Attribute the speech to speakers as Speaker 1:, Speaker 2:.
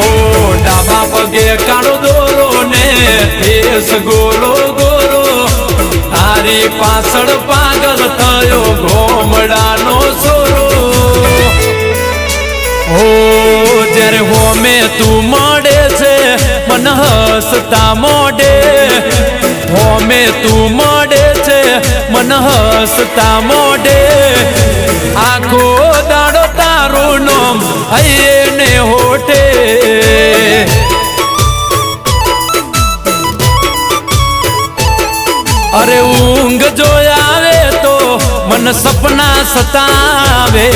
Speaker 1: ઓ ડાબા પગે કાળો દોરો ને કેસ ગોરો ગોરો તારી પાછળ પાગલ થયો ગોમડાનો સોરો ઓ જ્યારે હોમે તું મળે છે મન હસતા મોઢે હોમે તું મળે છે મન હસતા મોઢે આખો દાડો તારું નામ હૈયે ને હોઠે અરે ઊંઘ જો આવે તો મન સપના સતાવે